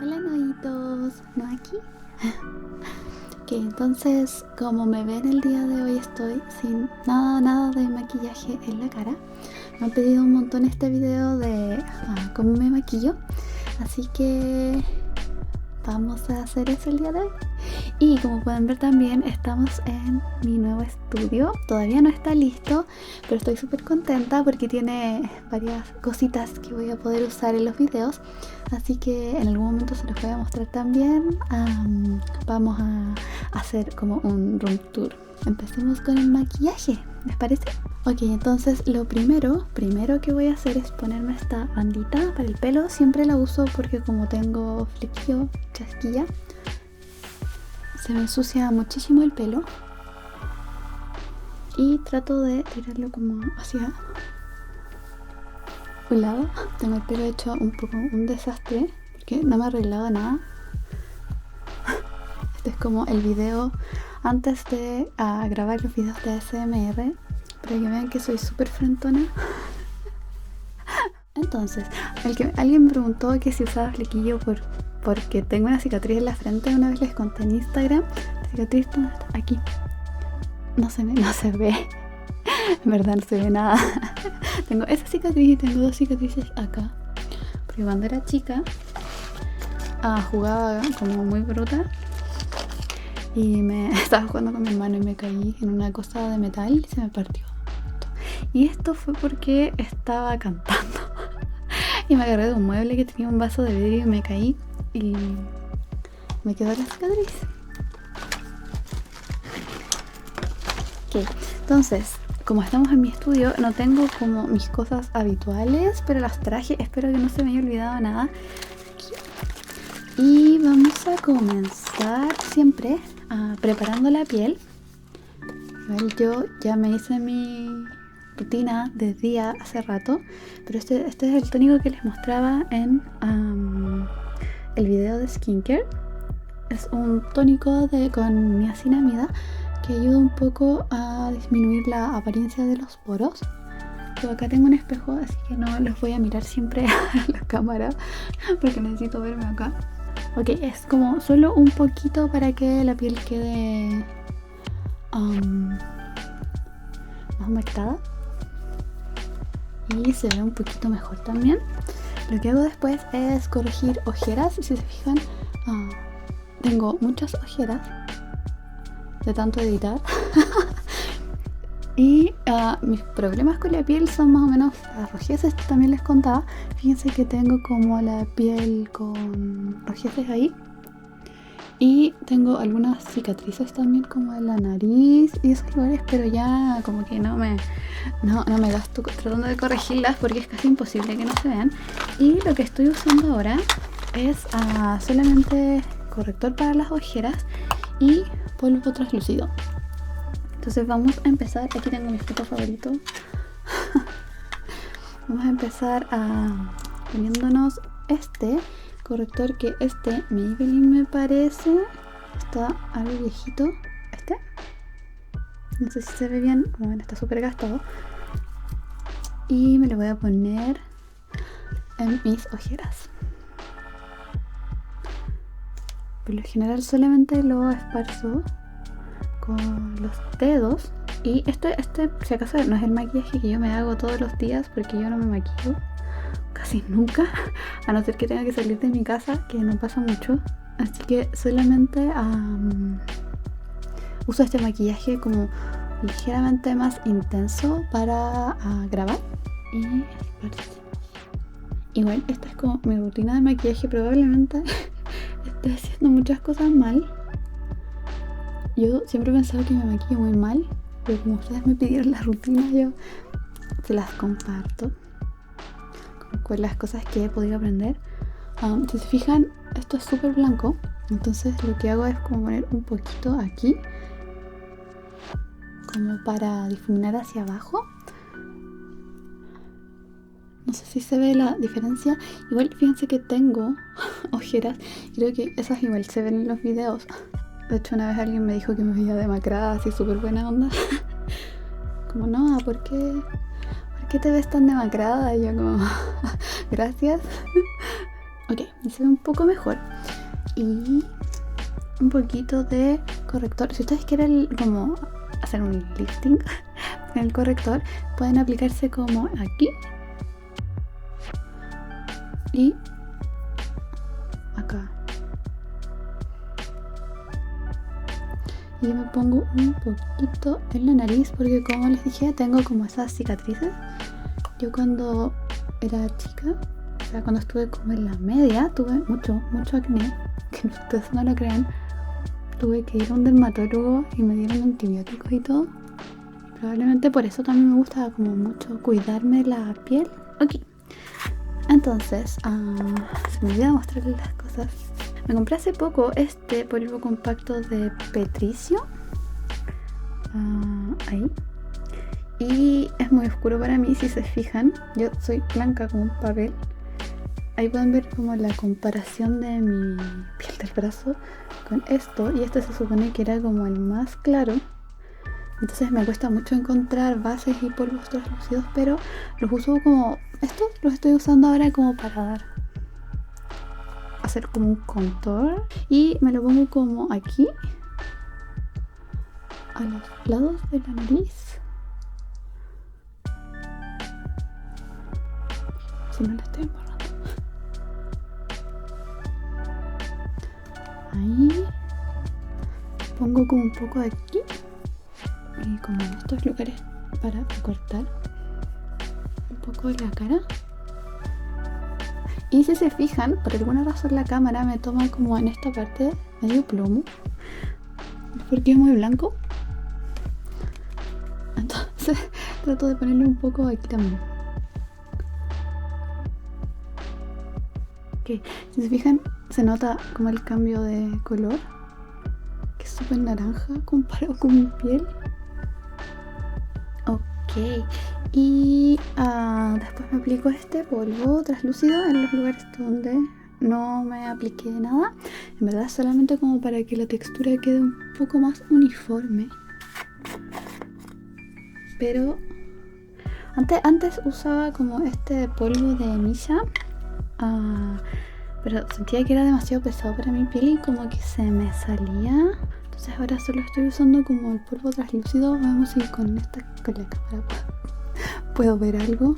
Hola noitos, ¿no aquí? Que entonces, como me ven el día de hoy, estoy sin nada de maquillaje en la cara. Me han pedido un montón este video de cómo me maquillo, así que vamos a hacer eso el día de hoy. Y como pueden ver también estamos en mi nuevo estudio. Todavía no está listo, pero estoy súper contenta porque tiene varias cositas que voy a poder usar en los videos. Así que en algún momento se los voy a mostrar también. Vamos a hacer como un room tour. Empecemos con el maquillaje, ¿les parece? Ok, entonces lo primero que voy a hacer es ponerme esta bandita para el pelo. Siempre la uso porque como tengo flequillo, chasquilla, se me ensucia muchísimo el pelo y trato de tirarlo como hacia un lado. Tengo el pelo hecho un poco un desastre porque no me he arreglado nada. Este es como el video antes de grabar los videos de ASMR, para que vean que soy súper frentona. Entonces, alguien me preguntó que si usaba flequillo porque tengo una cicatriz en la frente. Una vez les conté en Instagram. La cicatriz, ¿dónde está? Aquí. No se ve. En verdad no se ve nada. Tengo esa cicatriz y tengo dos cicatrices acá. Porque cuando era chica jugaba como muy bruta. Y me estaba jugando con mi hermano y me caí en una cosa de metal y se me partió. Y esto fue porque estaba cantando. Y me agarré de un mueble que tenía un vaso de vidrio y me caí. Y me quedó la cicatriz. Ok, entonces, como estamos en mi estudio, no tengo como mis cosas habituales, pero las traje. Espero que no se me haya olvidado nada aquí. Y vamos a comenzar siempre preparando la piel. Igual yo ya me hice mi rutina de día hace rato, pero este es el tónico que les mostraba en el video de skincare. Es un tónico con niacinamida que ayuda un poco a disminuir la apariencia de los poros. Yo acá tengo un espejo, así que no los voy a mirar siempre a la cámara porque necesito verme acá. Ok, es como solo un poquito para que la piel quede más humectada y se ve un poquito mejor también. Lo que hago después es corregir ojeras. Si se fijan, tengo muchas ojeras de tanto editar. Y mis problemas con la piel son más o menos las rojeces. También les contaba. Fíjense que tengo como la piel con rojeces ahí. Y tengo algunas cicatrices también como en la nariz y esos lugares, pero ya como que no me gasto tratando de corregirlas porque es casi imposible que no se vean. Y lo que estoy usando ahora es solamente corrector para las ojeras y polvo translúcido. Entonces vamos a empezar. Aquí tengo mi foto favorito. Vamos a empezar poniéndonos este corrector, que Maybelline me parece. Está algo viejito. No sé si se ve bien. Como ven, está súper gastado. Y me lo voy a poner en mis ojeras. Por lo general solamente lo esparzo con los dedos. Y este si acaso no es el maquillaje que yo me hago todos los días, porque yo no me maquillo casi nunca, a no ser que tenga que salir de mi casa, que no pasa mucho. Así que solamente uso este maquillaje como ligeramente más intenso para grabar. Y igual esta es como mi rutina de maquillaje. Probablemente estoy haciendo muchas cosas mal. Yo siempre he pensado que me maquillo muy mal, pero como ustedes me pidieron la rutina, yo se las comparto con las cosas que he podido aprender. Si se fijan, esto es súper blanco, entonces lo que hago es como poner un poquito aquí, como para difuminar hacia abajo. No sé si se ve la diferencia. Igual fíjense que tengo ojeras, creo que esas igual se ven en los videos. De hecho, una vez alguien me dijo que me veía demacrada, así súper buena onda. Como, no, ¿por qué te ves tan demacrada? Y yo como, gracias. Ok, me se ve un poco mejor. Y un poquito de corrector. Si ustedes quieren como hacer un lifting en el corrector, pueden aplicarse como aquí y acá. Y me pongo un poquito en la nariz porque, como les dije, tengo como esas cicatrices. Yo cuando era chica, o sea, cuando estuve como en la media, tuve mucho acné, que ustedes no lo crean. Tuve que ir a un dermatólogo y me dieron antibióticos y todo. Probablemente por eso también me gusta como mucho cuidarme la piel. Ok, entonces, se me olvidó mostrarles las cosas. Me compré hace poco este polvo compacto de Petricio. Ahí. Y es muy oscuro para mí, si se fijan. Yo soy blanca como un papel. Ahí pueden ver como la comparación de mi piel del brazo con esto. Y este se supone que era como el más claro. Entonces me cuesta mucho encontrar bases y polvos translúcidos, pero los uso como estos. Los estoy usando ahora como para hacer como un contour. Y me lo pongo como aquí, a los lados de la nariz. Si no la estoy embarrando. Ahí. Pongo como un poco aquí. Y como en estos lugares para cortar un poco la cara. Y si se fijan, por alguna razón la cámara me toma como en esta parte medio plomo, porque es muy blanco. Entonces trato de ponerle un poco aquí también. Ok, si se fijan, se nota como el cambio de color, que es súper naranja comparado con mi piel. Ok, y después me aplico este polvo translúcido en los lugares donde no me apliqué nada. En verdad solamente como para que la textura quede un poco más uniforme. Pero antes usaba como este polvo de Milla, pero sentía que era demasiado pesado para mi piel y como que se me salía. Entonces ahora solo estoy usando como el polvo translúcido. Vamos a ir con la cámara puedo ver algo.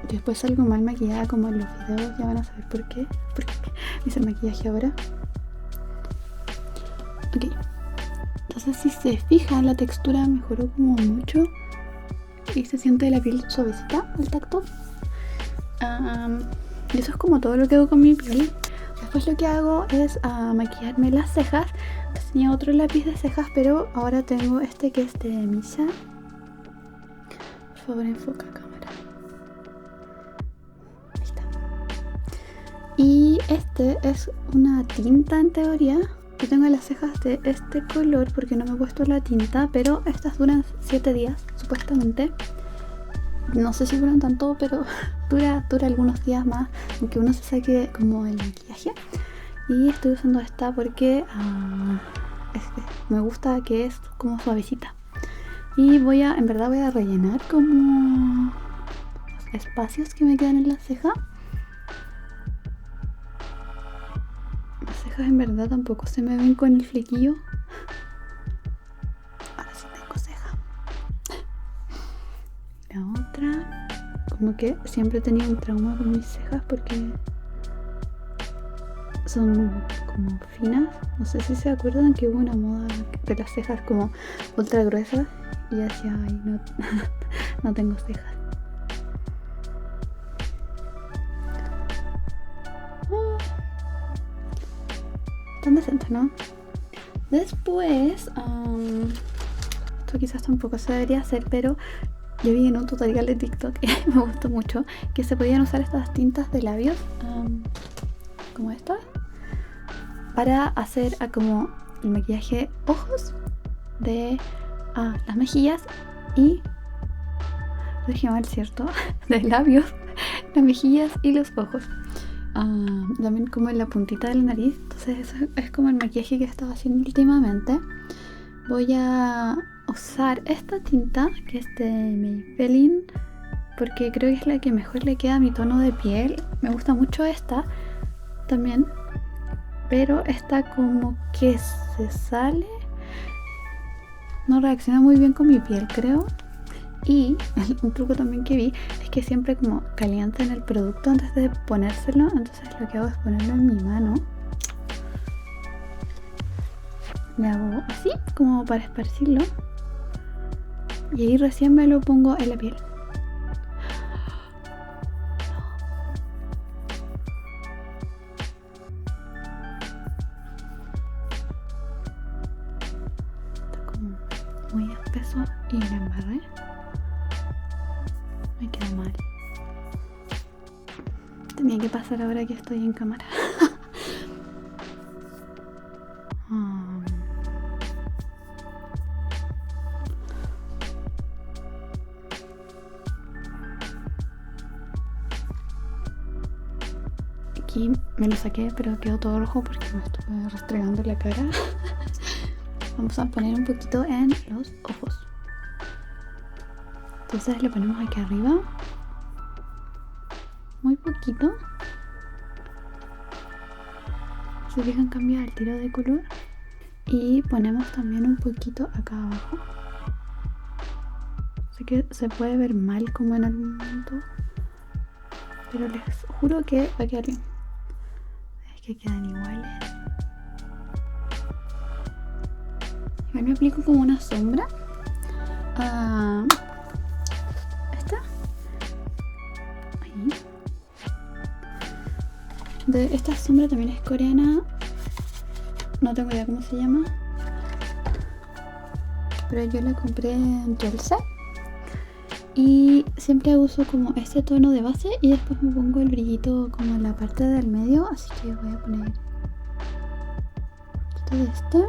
Después salgo mal maquillada como en los videos, ya van a saber por qué. Porque hice el maquillaje ahora. Ok, entonces si se fijan, la textura mejoró como mucho y se siente la piel suavecita al tacto. Y eso es como todo lo que hago con mi piel. Después lo que hago es maquillarme las cejas. Tenía otro lápiz de cejas, pero ahora tengo este que es de Milla. Por favor, enfoca cámara. Ahí está. Y este es una tinta en teoría. Yo tengo las cejas de este color porque no me he puesto la tinta, pero estas duran 7 días, supuestamente. No sé si duran tanto, pero dura algunos días más, aunque uno se saque como el maquillaje. Y estoy usando esta porque me gusta que es como suavecita. Y en verdad voy a rellenar como los espacios que me quedan en la ceja. Las cejas en verdad tampoco se me ven con el flequillo. Ahora sí tengo ceja. La otra, como que siempre tenía un trauma con mis cejas porque son como finas. No sé si se acuerdan que hubo una moda de las cejas como ultra gruesas y decía, ay, no tengo cejas. Tan decente, ¿no? Después, esto quizás tampoco se debería hacer, pero yo vi en un tutorial de TikTok y me gustó mucho que se podían usar estas tintas de labios, como estas, para hacer como el maquillaje ojos de las mejillas y, lo dije mal, ¿cierto? De labios, las mejillas y los ojos. También como en la puntita de la nariz. Entonces eso es como el maquillaje que estaba haciendo últimamente. Voy a usar esta tinta que es de Maybelline porque creo que es la que mejor le queda a mi tono de piel. Me gusta mucho esta también, pero esta como que se sale, no reacciona muy bien con mi piel, creo. Y un truco también que vi es que siempre como calientan el producto antes de ponérselo, entonces lo que hago es ponerlo en mi mano. Le hago así como para esparcirlo y ahí recién me lo pongo en la piel. Está como muy espeso y lo embarré. Me quedó mal. Tenía que pasar ahora que estoy en cámara. Aquí me lo saqué, pero quedó todo rojo porque me estuve restregando la cara. Vamos a poner un poquito en los ojos. Entonces lo ponemos aquí arriba. Muy poquito. Se fijan, cambia el tiro de color. Y ponemos también un poquito acá abajo. Sé que se puede ver mal como en algún momento, pero les juro que va a quedar bien. Es que quedan iguales. Igual me aplico como una sombra. Esta. Ahí. Esta sombra también es coreana. No tengo idea cómo se llama, pero yo la compré en Tulsa. Y siempre uso como este tono de base y después me pongo el brillito como en la parte del medio, así que voy a poner un poquito de este.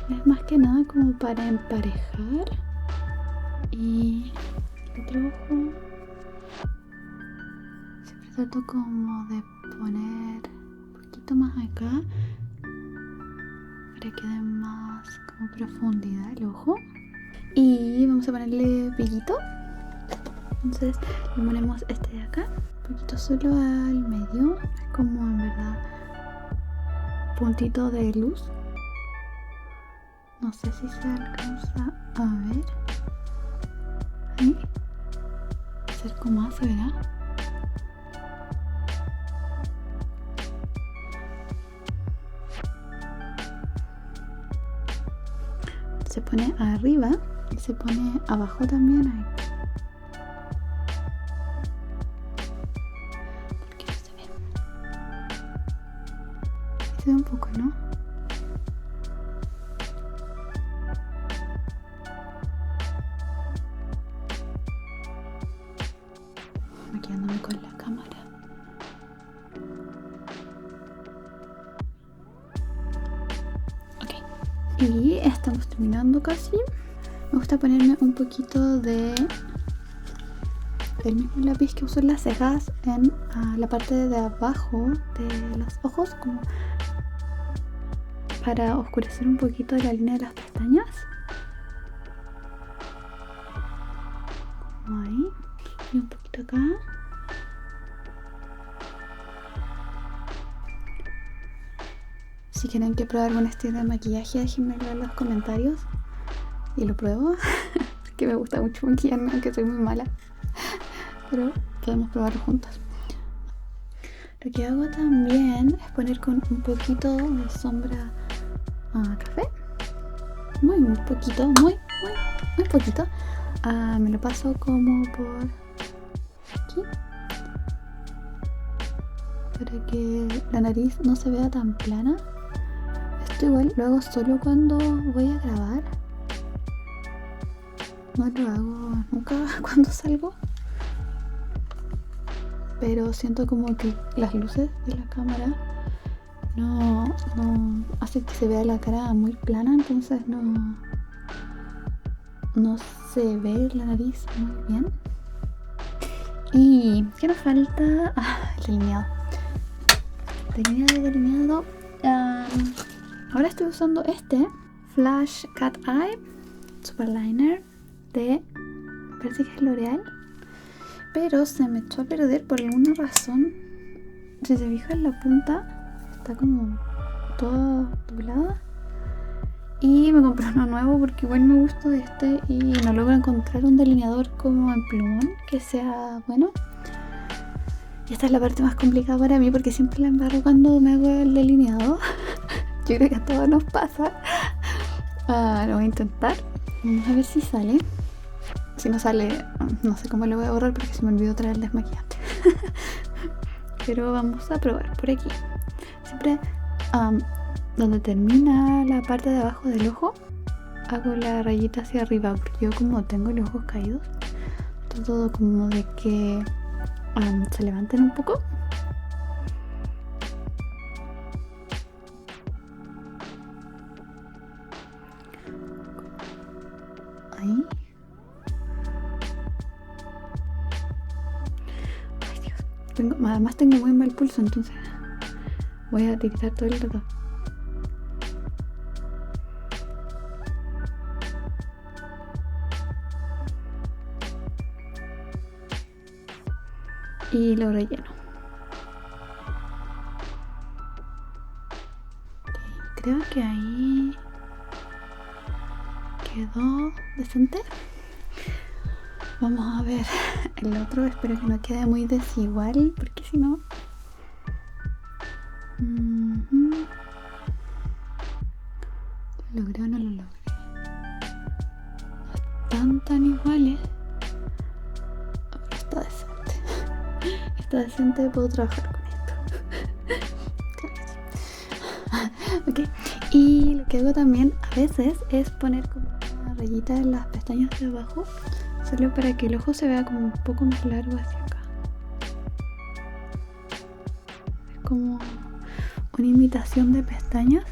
Es más que nada como para emparejar. Y el otro ojo siempre trato como de poner un poquito más acá para que quede más como profundidad el ojo. Y vamos a ponerle brillito. Entonces le ponemos este de acá, un poquito solo al medio. Es como en verdad puntito de luz. No sé si se alcanza a ver. Ahí. Acerco más, ¿se verá? Se pone arriba y se pone abajo también ahí. Porque no se ve. Se ve un poco, ¿no? Maquillándome con la cámara. Ok. Y estamos terminando casi. Me gusta ponerme un poquito de el mismo lápiz que uso en las cejas en la parte de abajo de los ojos, como para oscurecer un poquito la línea de las pestañas. Como ahí. Y un poquito acá. Si quieren que pruebe algún estilo de maquillaje, déjenmelo en los comentarios y lo pruebo. Que me gusta mucho maquillarme, aunque soy muy mala, pero podemos probarlo juntos. Lo que hago también es poner con un poquito de sombra café, muy poquito, muy poquito. Me lo paso como por aquí para que la nariz no se vea tan plana. Esto igual lo hago solo cuando voy a grabar, no lo hago nunca cuando salgo, pero siento como que las luces de la cámara no hace que se vea la cara muy plana, entonces no se ve la nariz muy bien. Y ¿qué nos falta? El delineado. de línea de delineado. Ahora estoy usando este Flash Cat Eye Super Liner de, parece que es L'Oreal, pero se me echó a perder por alguna razón. Si se fijan, la punta está como toda doblada. Y me compré uno nuevo porque igual me gustó este y no logro encontrar un delineador como en plumón que sea bueno. Y esta es la parte más complicada para mí porque siempre la embarro cuando me hago el delineado. Yo creo que a todos nos pasa. Lo voy a intentar. Vamos a ver si sale. Si no sale, no sé cómo lo voy a borrar porque se me olvidó traer el desmaquillante. Pero vamos a probar por aquí. Siempre donde termina la parte de abajo del ojo, hago la rayita hacia arriba porque yo como tengo los ojos caídos, trato como de que se levanten un poco. Ahí. Ay, Dios. Además tengo muy mal pulso, entonces voy a dictar todo el rato. Y lo relleno. Okay, creo que ahí quedó decente. Vamos a ver el otro. Espero que no quede muy desigual porque si no... ¿Lo logré o no lo logré? No están tan iguales. Pero está decente. Está decente, puedo trabajar con esto. Ok. Y lo que hago también a veces es poner como una rayita en las pestañas de abajo, solo para que el ojo se vea como un poco más largo hacia acá. Es como una imitación de pestañas.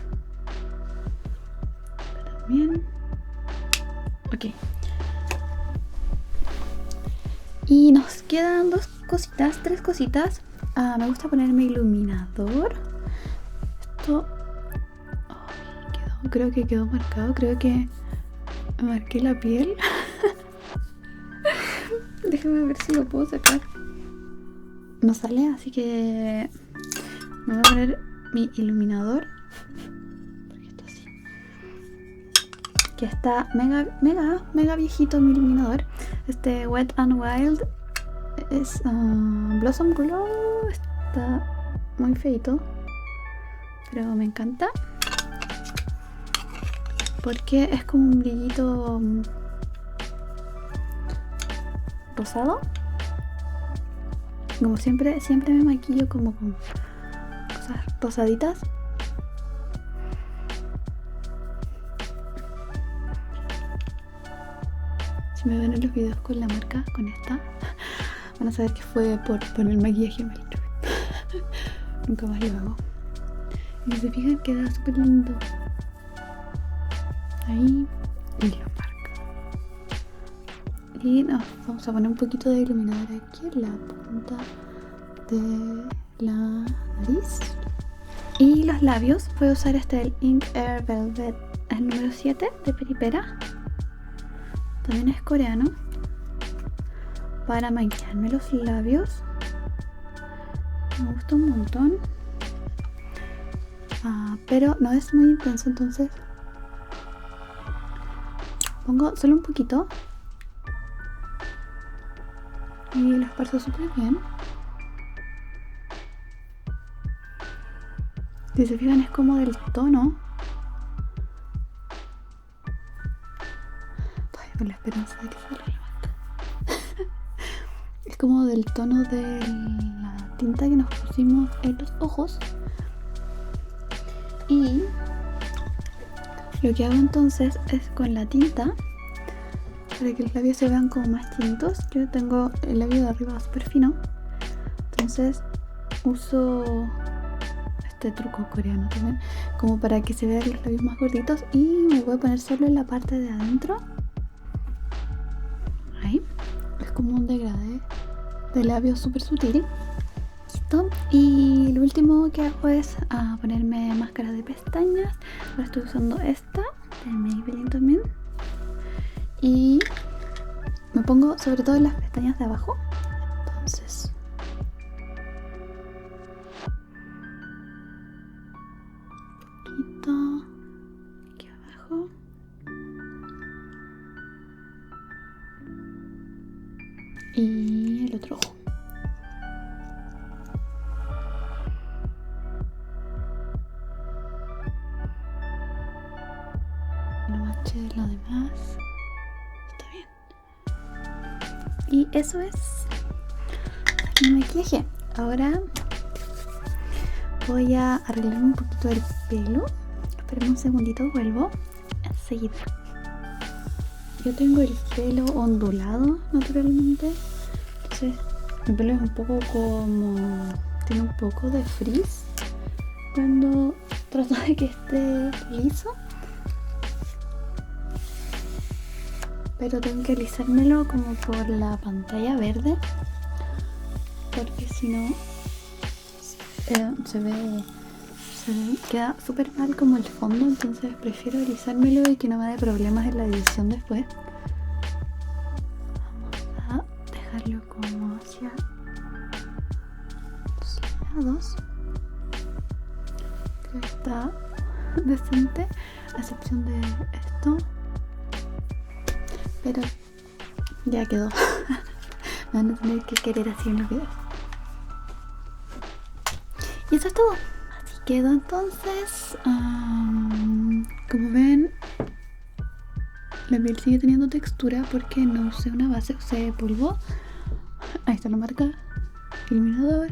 También. Ok. Y nos quedan tres cositas. Me gusta ponerme iluminador. Esto creo que quedó marcado. Creo que marqué la piel. Déjame ver si lo puedo sacar. No sale, así que me voy a poner mi iluminador. Porque está así. Que está mega viejito mi iluminador. Este Wet n Wild es Blossom Glow. Está muy feito, pero me encanta porque es como un brillito rosado. Como siempre me maquillo como con cosas rosaditas. Si me ven en los videos con la marca, con esta, van a saber que fue por el maquillaje amarillo. Nunca más lo hago. Y si se fijan, queda súper lindo. Ahí. Y la marca. Y nos vamos a poner un poquito de iluminador aquí en la punta de la nariz. Y los labios, voy a usar el Ink Air Velvet, el número 7 de Peripera. También es coreano. Para maquillarme los labios. Me gusta un montón. Pero no es muy intenso, entonces pongo solo un poquito. Y lo esparzo súper bien. Si se fijan, es como del tono. Estoy con la esperanza de que salga la marca. Es como del tono de la tinta que nos pusimos en los ojos. Y lo que hago entonces es con la tinta, para que los labios se vean como más tintos. Yo tengo el labio de arriba súper fino, entonces uso este truco coreano también, como para que se vean los labios más gorditos. Y me voy a poner solo en la parte de adentro. Ahí. Es como un degradé de labio súper sutil. esto. Y lo último que hago es ponerme máscara de pestañas. Ahora estoy usando esta de Maybelline también. Y me pongo sobre todo en las pestañas de abajo. Entonces poquito aquí abajo. Y el otro ojo. No manche lo demás. Está bien. Y eso es mi maquillaje. Ahora voy a arreglar un poquito el pelo. Esperen un segundito, vuelvo enseguida. Yo tengo el pelo ondulado naturalmente. Entonces mi pelo es un poco como... tiene un poco de frizz cuando trato de que esté liso. Pero tengo que alisármelo como por la pantalla verde, porque si no queda súper mal como el fondo. Entonces prefiero alisármelo y que no me dé problemas en la edición después. Vamos a dejarlo como hacia los lados. Creo que está decente, a excepción de esto. Pero ya quedó. Me van a tener que querer así en los videos. Y eso es todo. Así quedó entonces. Como ven, la piel sigue teniendo textura porque no usé una base, usé polvo. Ahí está la marca. Iluminador.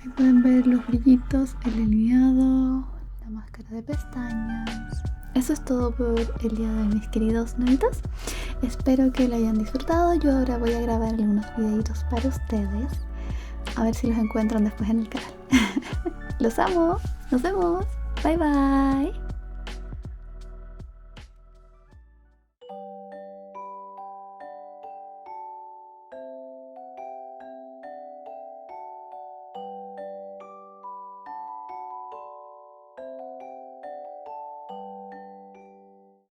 Ahí pueden ver los brillitos, el delineado, la máscara de pestañas. Eso es todo por el día de hoy, mis queridos noitos. Espero que lo hayan disfrutado. Yo ahora voy a grabar algunos videitos para ustedes. A ver si los encuentran después en el canal. Los amo. Nos vemos. Bye bye.